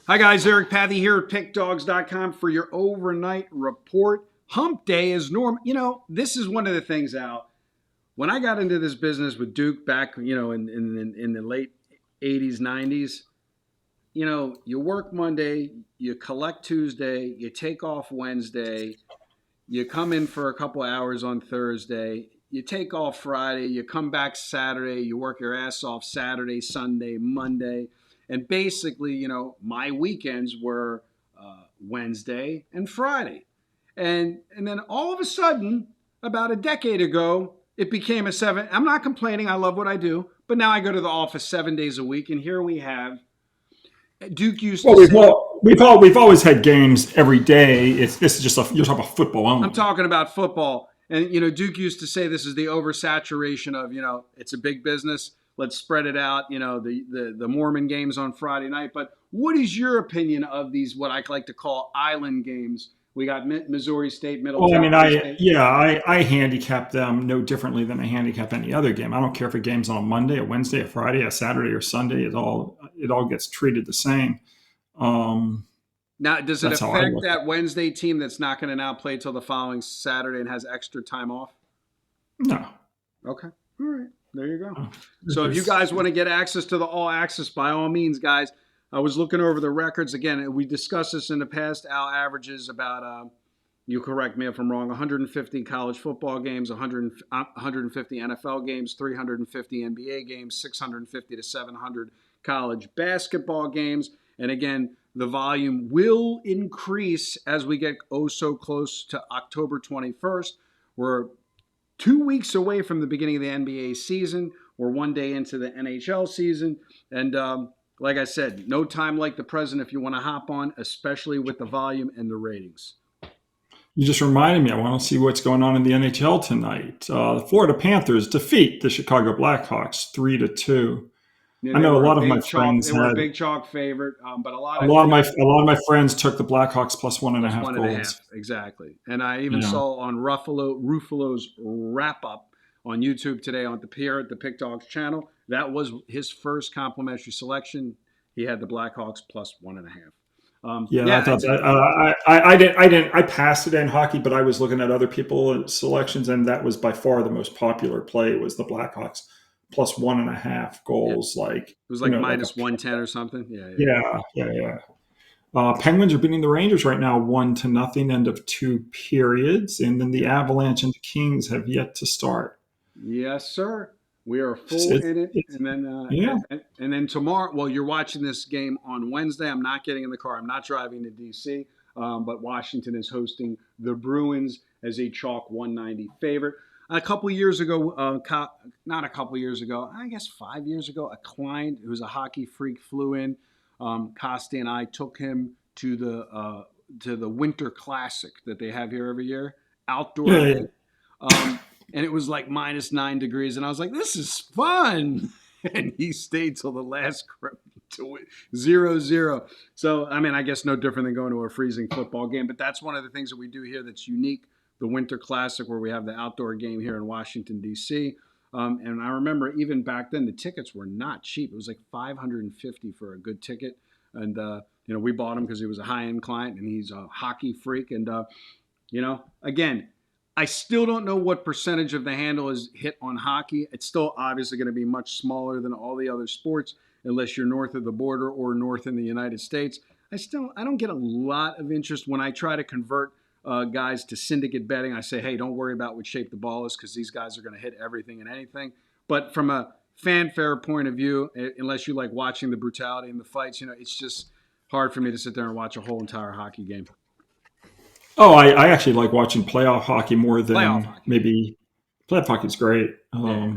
Hi guys, Eric Pathy here at PickDawgz.com for your overnight report. Hump day is normal. This is one of the things out. When I got into this business with Duke back, in the late 80s, 90s, you work Monday, you collect Tuesday, you take off Wednesday, you come in for a couple hours on Thursday, you take off Friday, you come back Saturday, you work your ass off Saturday, Sunday, Monday. And basically, my weekends were Wednesday and Friday. And then all of a sudden, about a decade ago, it became a seven. I'm not complaining. I love what I do. But now I go to the office 7 days a week. And here we have Duke used Well, to say, we've always had games every day. This is just you're talking about football I'm only. talking about football. And, Duke used to say this is the oversaturation of, it's a big business. Let's spread it out, the Mormon games on Friday night. But what is your opinion of these, what I like to call island games? We got Missouri State, Middle Well, I mean, Tennessee State. I handicap them no differently than I handicap any other game. I don't care if a game's on a Monday, a Wednesday, a Friday, a Saturday, or Sunday. It all gets treated the same. Um, Now, does it that's how I affect look at that Wednesday team that's not going to now play till the following Saturday and has extra time off? it. No. Okay. All right. There you go. No. So if you It's- guys want to get access to the all access, by all means, guys. I was looking over the records again. We discussed this in the past. Al averages about, you correct me if I'm wrong, 150 college football games, 150 NFL games, 350 NBA games, 650 to 700 college basketball games. And again, the volume will increase as we get oh so close to October 21st. We're 2 weeks away from the beginning of the NBA season. We're one day into the NHL season. And like I said, no time like the present if you want to hop on, especially with the volume and the ratings. You just reminded me. I want to see what's going on in the NHL tonight. The Florida Panthers defeat the Chicago Blackhawks 3-2. You know, I they know a were a lot of my big chalk. friends They were a had big chalk favorite, but a lot a of lot of my friends took the Blackhawks plus one and a plus half one and a goals. half exactly. And I even Yeah. saw on Ruffalo's wrap up on YouTube today on the PickDawgz channel. That was his first complimentary selection. He had the Blackhawks plus one and a half. Yeah, I Yeah, thought that I passed it in hockey, but I was looking at other people's selections, and that was by far the most popular play was the Blackhawks plus one and a half yeah. It goals. Like was like like a minus 110 or something. Yeah, yeah. yeah. Penguins are beating the Rangers right now, 1-0, end of two periods, and then the Avalanche and the Kings have yet to start. Yes, sir. We are full It's, in it, it's and then yeah. and then tomorrow. Well, you're watching this game on Wednesday. I'm not getting in the car. I'm not driving to DC. But Washington is hosting the Bruins as a chalk 190 favorite. A couple years ago, not a couple years ago, I guess 5 years ago, a client who's a hockey freak flew in. Costi and I took him to the Winter Classic that they have here every year, outdoor Yeah, event. And it was like minus 9 degrees, and I was like, "This is fun." And he stayed till the last to 0-0. So I mean, I guess no different than going to a freezing football game. But that's one of the things that we do here that's unique: the Winter Classic, where we have the outdoor game here in Washington D.C. And I remember even back then the tickets were not cheap. It was like $550 for a good ticket, and we bought him because he was a high end client and he's a hockey freak. And again, I still don't know what percentage of the handle is hit on hockey. It's still obviously going to be much smaller than all the other sports, unless you're north of the border or north in the United States. I don't get a lot of interest when I try to convert guys to syndicate betting. I say, hey, don't worry about what shape the ball is because these guys are going to hit everything and anything. But from a fanfare point of view, unless you like watching the brutality and the fights, it's just hard for me to sit there and watch a whole entire hockey game. Oh, I actually like watching playoff hockey more Playoff than hockey. maybe playoff hockey's great. Yeah.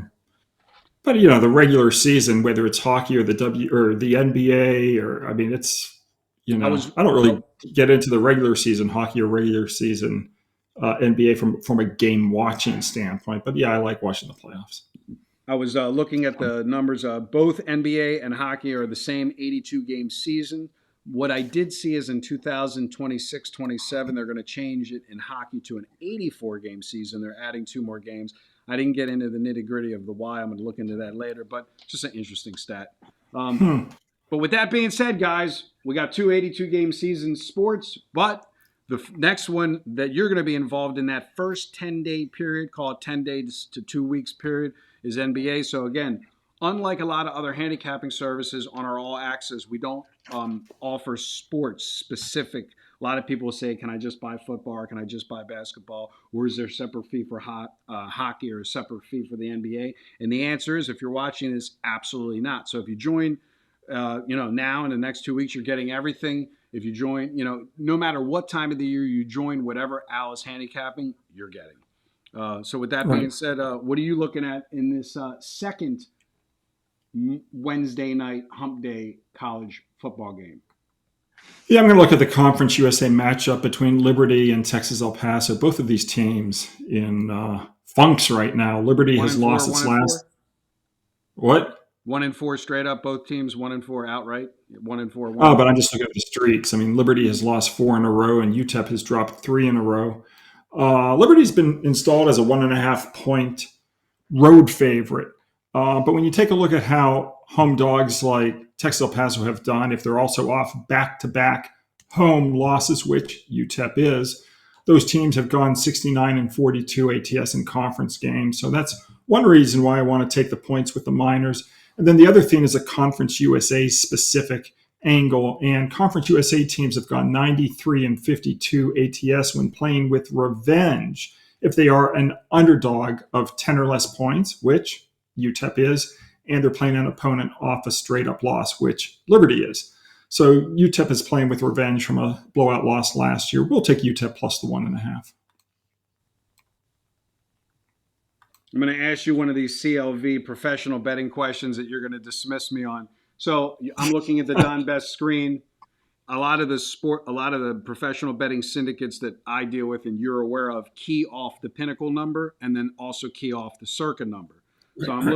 But the regular season, whether it's hockey or the NBA, or I mean, it's I was I don't really get into the regular season hockey or regular season NBA from a game watching standpoint. But yeah, I like watching the playoffs. I was looking at the numbers. Both NBA and hockey are the same 82 game season. What I did see is in 2026-27, they're going to change it in hockey to an 84 game season. They're adding two more games. I didn't get into the nitty gritty of the why. I'm going to look into that later, but just an interesting stat. But with that being said, guys, we got 282 game season sports, but the next one that you're going to be involved in that first 10-day period, call it 10 days to 2 weeks period, is NBA. So again, unlike a lot of other handicapping services on our All Access, we don't offer sports specific. A lot of people say, can I just buy football or can I just buy basketball? Or is there a separate fee for hockey or a separate fee for the NBA? And the answer is, if you're watching this, absolutely not. So if you join, now in the next 2 weeks, you're getting everything. If you join, no matter what time of the year you join, whatever Al is handicapping, you're getting. So with that being said, what are you looking at in this second Wednesday night hump day college football game? Yeah, I'm going to look at the Conference USA matchup between Liberty and Texas El Paso. Both of these teams in funks right now. Liberty has lost its last. What? 1-4 straight up. Both teams 1-4 outright. 1-4. Oh, but I'm just looking at the streaks. I mean, Liberty has lost 4 in a row, and UTEP has dropped 3 in a row. Liberty's been installed as a 1.5 point road favorite. But when you take a look at how home dogs like Texas El Paso have done, if they're also off back-to-back home losses, which UTEP is, those teams have gone 69-42 ATS in conference games. So that's one reason why I want to take the points with the Miners. And then the other thing is a Conference USA specific angle. And Conference USA teams have gone 93-52 ATS when playing with revenge if they are an underdog of 10 or less points, which UTEP is, and they're playing an opponent off a straight-up loss, which Liberty is. So UTEP is playing with revenge from a blowout loss last year. We'll take UTEP plus the 1.5. I'm going to ask you one of these CLV professional betting questions that you're going to dismiss me on. So I'm looking at the Don Best screen. A lot of the professional betting syndicates that I deal with and you're aware of key off the Pinnacle number and then also key off the Circa number. So I'm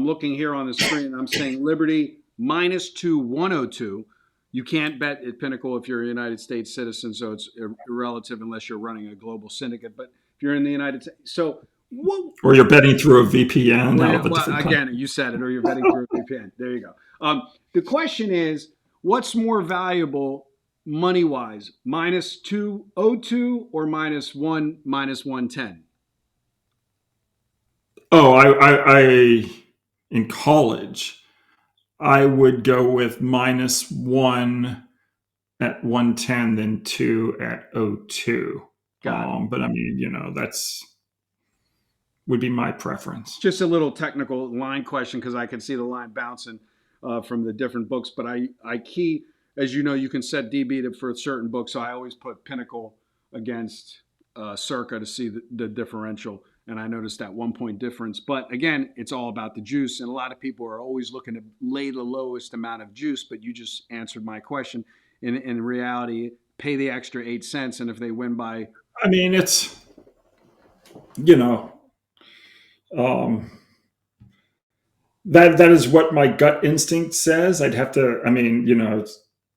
looking here on the screen. I'm saying Liberty -2 102. You can't bet at Pinnacle if you're a United States citizen, so it's irrelative unless you're running a global syndicate. But if you're in the United States, or you're betting through a VPN. Again, you said it, or you're betting through a VPN. There you go. The question is, what's more valuable money-wise, -202 or -1 -110? Oh, I in college, I would go with -1 at 110, then 2 at 02. But I mean, that's would be my preference. Just a little technical line question because I can see the line bouncing from the different books. But I key, as you know, you can set DB for certain books. So I always put Pinnacle against Circa to see the differential. And I noticed that 1 point difference. But again, it's all about the juice. And a lot of people are always looking to lay the lowest amount of juice. But you just answered my question. In reality, pay the extra 8 cents. And if they win by... I mean, it's, that is what my gut instinct says. I'd have to,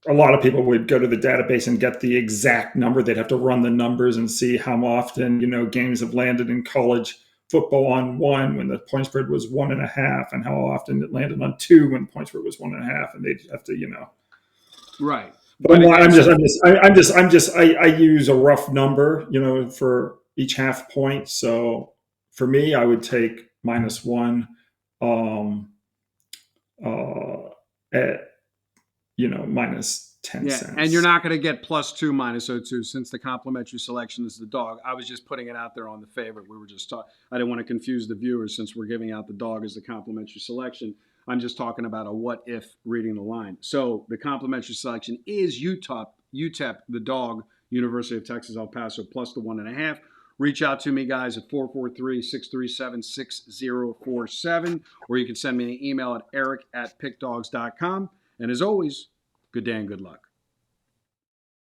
a lot of people would go to the database and get the exact number. They'd have to run the numbers and see how often, games have landed in college football on 1 when the point spread was 1.5, and how often it landed on 2 when the point spread was 1.5, and they'd have to, Right. But I use a rough number, for each half point. So for me, I would take -1 at -10 cents. And you're not going to get +2 -02 since the complimentary selection is the dog. I was just putting it out there on the favorite. We were just talking. I didn't want to confuse the viewers since we're giving out the dog as the complimentary selection. I'm just talking about a what if reading the line. So the complimentary selection is UTEP, the dog, University of Texas El Paso plus the 1.5. Reach out to me, guys, at 443-637-6047, or you can send me an email at eric@pickdawgz.com. And as always, good day and good luck.